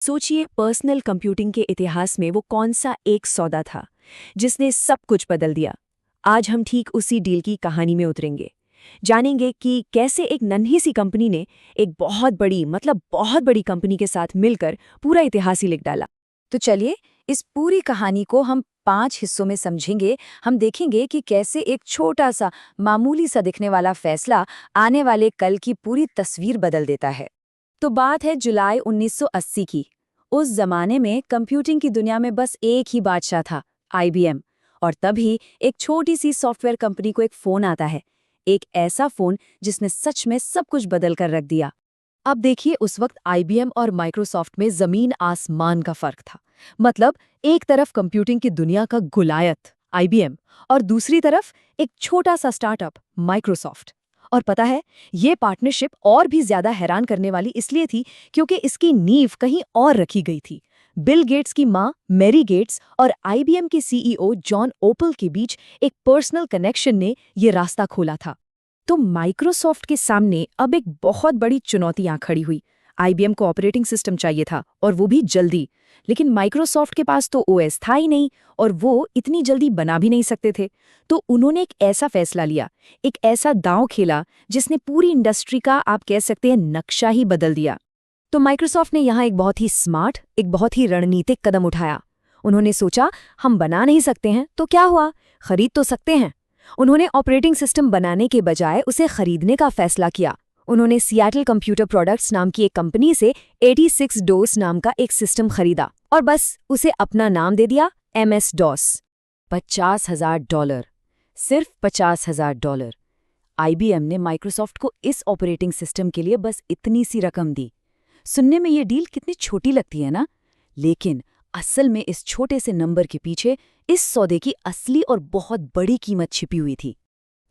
सोचिए personal computing के इतिहास में वो कौन सा एक सौदा था जिसने सब कुछ बदल दिया। आज हम ठीक उसी डील की कहानी में उतरेंगे। जानेंगे कि कैसे एक नन्ही सी कंपनी ने एक बहुत बड़ी बहुत बड़ी कंपनी के साथ मिलकर पूरा इतिहास ही लिख डाला। तो चलिए, इस पूरी कहानी को हम 5 हिस्सों में समझेंगे। हम देखेंगे कि कैसे एक छोटा सा मामूली सा दिखने वाला फैसला आने वाले कल की पूरी तस्वीर बदल देता है। तो बात है जुलाई 1980 की। उस जमाने में कंप्यूटिंग की दुनिया में बस एक ही बादशाह था, IBM। और तभी एक छोटी सी सॉफ्टवेयर कंपनी को एक फोन आता है। एक ऐसा फोन जिसने सच में सब कुछ बदल कर रख दिया। अब देखिए, उस वक्त IBM और माइक्रोसॉफ्ट में जमीन आसमान का फर्क था। मतलब एक तरफ कंप्यूटिंग की दुनिया का गुलायत IBM और दूसरी तरफ एक छोटा सा स्टार्टअप माइक्रोसॉफ्ट। और पता है, ये पार्टनरशिप और भी ज्यादा हैरान करने वाली इसलिए थी क्योंकि इसकी नींव कहीं और रखी गई थी। बिल गेट्स की मां मैरी गेट्स और IBM के CEO जॉन ओपल के बीच एक पर्सनल कनेक्शन ने ये रास्ता खोला था। तो माइक्रोसॉफ्ट के सामने अब एक बहुत बड़ी चुनौतियां खड़ी हुई। IBM को ऑपरेटिंग सिस्टम चाहिए था और वो भी जल्दी। लेकिन माइक्रोसॉफ्ट के पास तो OS था ही नहीं और वो इतनी जल्दी बना भी नहीं सकते थे। तो उन्होंने एक ऐसा फैसला लिया, एक ऐसा दांव खेला जिसने पूरी इंडस्ट्री का, आप कह सकते हैं, नक्शा ही बदल दिया। तो माइक्रोसॉफ्ट ने यहाँ एक बहुत ही स्मार्ट, एक बहुत ही रणनीतिक कदम उठाया। उन्होंने सोचा, हम बना नहीं सकते हैं तो क्या हुआ, खरीद तो सकते हैं। उन्होंने ऑपरेटिंग सिस्टम बनाने के बजाय उसे खरीदने का फैसला किया। उन्होंने सियाटल कंप्यूटर प्रोडक्ट्स नाम की एक कंपनी से 86 डोस नाम का एक सिस्टम खरीदा और बस उसे अपना नाम दे दिया, MS DOS। $50,000, सिर्फ $50,000। IBM ने माइक्रोसॉफ्ट को इस ऑपरेटिंग सिस्टम के लिए बस इतनी सी रकम दी। सुनने में ये डील कितनी छोटी लगती है ना, लेकिन असल में इस छोटे से नंबर के पीछे इस सौदे की असली और बहुत बड़ी कीमत छिपी हुई थी।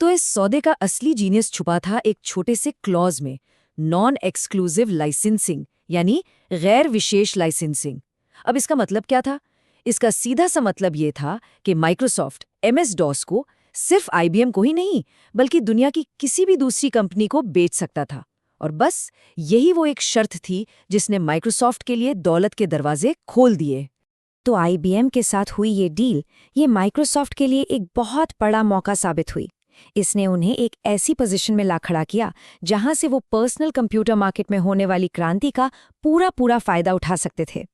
तो इस सौदे का असली जीनियस छुपा था एक छोटे से क्लॉज में, नॉन एक्सक्लूसिव लाइसेंसिंग, यानी गैर विशेष लाइसेंसिंग। अब इसका मतलब क्या था? इसका सीधा सा मतलब ये था कि माइक्रोसॉफ्ट MS DOS को सिर्फ IBM को ही नहीं, बल्कि दुनिया की किसी भी दूसरी कंपनी को बेच सकता था। और बस यही वो एक शर्त थी जिसने माइक्रोसॉफ्ट के लिए दौलत के दरवाजे खोल दिए। तो IBM के साथ हुई ये डील, ये माइक्रोसॉफ्ट के लिए एक बहुत बड़ा मौका साबित हुई। इसने उन्हें एक ऐसी पोजीशन में ला खड़ा किया जहां से वो पर्सनल कंप्यूटर मार्केट में होने वाली क्रांति का पूरा पूरा फायदा उठा सकते थे।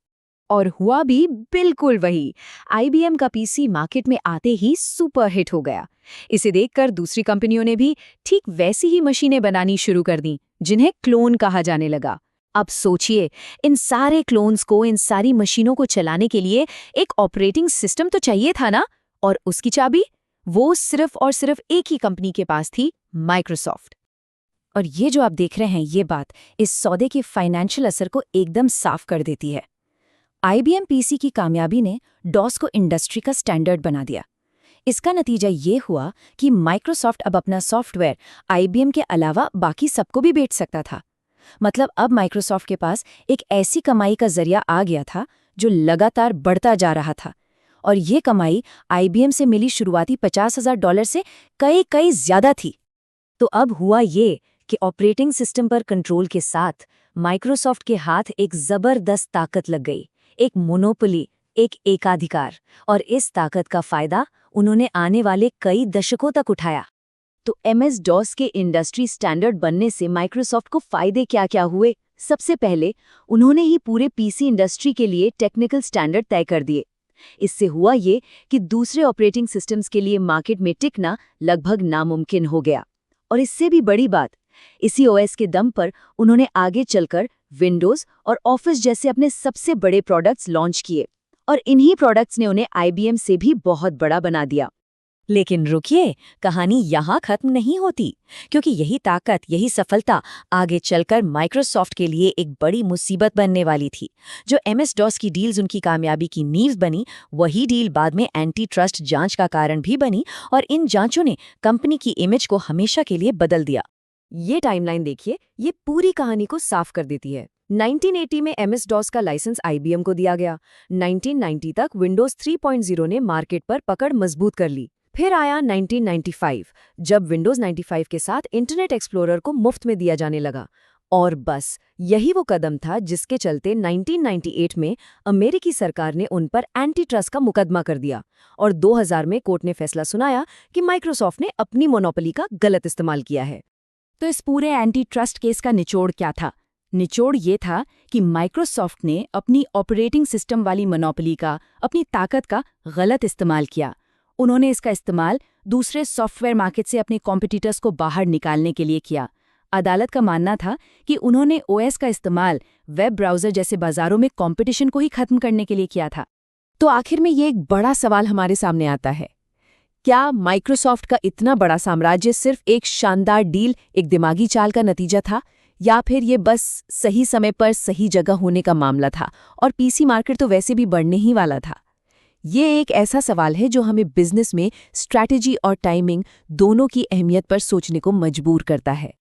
और हुआ भी बिल्कुल वही। IBM का PC मार्केट में आते ही सुपर हिट हो गया। इसे देखकर दूसरी कंपनियों ने भी ठीक वैसी ही मशीनें बनानी शुरू कर दी, जिन्हें क्लोन कहा जाने लगा। अब सोचिए, इन सारे क्लोन्स को, इन सारी मशीनों को चलाने के लिए एक ऑपरेटिंग सिस्टम तो चाहिए था ना, और उसकी चाबी वो सिर्फ और सिर्फ एक ही कंपनी के पास थी, माइक्रोसॉफ्ट। और ये जो आप देख रहे हैं, ये बात इस सौदे के फाइनेंशियल असर को एकदम साफ कर देती है। IBM PC की कामयाबी ने DOS को इंडस्ट्री का स्टैंडर्ड बना दिया। इसका नतीजा ये हुआ कि माइक्रोसॉफ्ट अब अपना सॉफ्टवेयर IBM के अलावा बाकी सबको भी बेच सकता था। मतलब अब माइक्रोसॉफ्ट के पास एक ऐसी कमाई का जरिया आ गया था जो लगातार बढ़ता जा रहा था। और ये कमाई IBM से मिली शुरुआती $50,000 से कई कई ज्यादा थी। तो अब हुआ ये कि ऑपरेटिंग सिस्टम पर कंट्रोल के साथ माइक्रोसॉफ्ट के हाथ एक जबरदस्त ताकत लग गई, एक मोनोपोली, एक एकाधिकार। और इस ताकत का फायदा उन्होंने आने वाले कई दशकों तक उठाया। तो MS DOS के इंडस्ट्री स्टैंडर्ड बनने से माइक्रोसॉफ्ट को फायदे क्या क्या हुए? सबसे पहले उन्होंने ही पूरे PC इंडस्ट्री के लिए टेक्निकल स्टैंडर्ड तय कर दिए। इससे हुआ ये कि दूसरे ऑपरेटिंग सिस्टम्स के लिए मार्केट में टिकना लगभग नामुमकिन हो गया। और इससे भी बड़ी बात, इसी OS के दम पर उन्होंने आगे चलकर विंडोज और ऑफिस जैसे अपने सबसे बड़े प्रोडक्ट्स लॉन्च किए। और इन्हीं प्रोडक्ट्स ने उन्हें IBM से भी बहुत बड़ा बना दिया। लेकिन रुकिए, कहानी यहाँ खत्म नहीं होती, क्योंकि यही ताकत, यही सफलता आगे चलकर माइक्रोसॉफ्ट के लिए एक बड़ी मुसीबत बनने वाली थी। जो MS DOS की डील्स उनकी कामयाबी की नींव बनी, वही डील बाद में एंटी ट्रस्ट जांच का कारण भी बनी, और इन जांचों ने कंपनी की इमेज को हमेशा के लिए बदल दिया। ये टाइमलाइन देखिए, ये पूरी कहानी को साफ कर देती है। 1980 में MS DOS का लाइसेंस IBM को दिया गया। 1990 तक विंडोज 3.0 ने मार्केट पर पकड़ मजबूत कर ली। फिर आया 1995, जब विंडोज 95 के साथ इंटरनेट एक्सप्लोरर को मुफ्त में दिया जाने लगा। और बस यही वो कदम था जिसके चलते 1998 में अमेरिकी सरकार ने उन पर एंटी ट्रस्ट का मुकदमा कर दिया और 2000 में कोर्ट ने फैसला सुनाया कि माइक्रोसॉफ्ट ने अपनी मोनोपोली का गलत इस्तेमाल किया है। तो इस पूरे एंटी ट्रस्ट केस का निचोड़ क्या था? निचोड़ ये था कि माइक्रोसॉफ्ट ने अपनी ऑपरेटिंग सिस्टम वाली मोनोपोली का, अपनी ताकत का गलत इस्तेमाल किया। उन्होंने इसका इस्तेमाल दूसरे सॉफ्टवेयर मार्केट से अपने कॉम्पिटिटर्स को बाहर निकालने के लिए किया। अदालत का मानना था कि उन्होंने ओएस का इस्तेमाल वेब ब्राउज़र जैसे बाजारों में कंपटीशन को ही खत्म करने के लिए किया था। तो आखिर में ये एक बड़ा सवाल हमारे सामने आता है, क्या माइक्रोसॉफ्ट का इतना बड़ा साम्राज्य सिर्फ एक शानदार डील, एक दिमागी चाल का नतीजा था, या फिर ये बस सही समय पर सही जगह होने का मामला था और पीसी मार्केट तो वैसे भी बढ़ने ही वाला था? ये एक ऐसा सवाल है जो हमें बिजनेस में स्ट्रैटेजी और टाइमिंग दोनों की अहमियत पर सोचने को मजबूर करता है।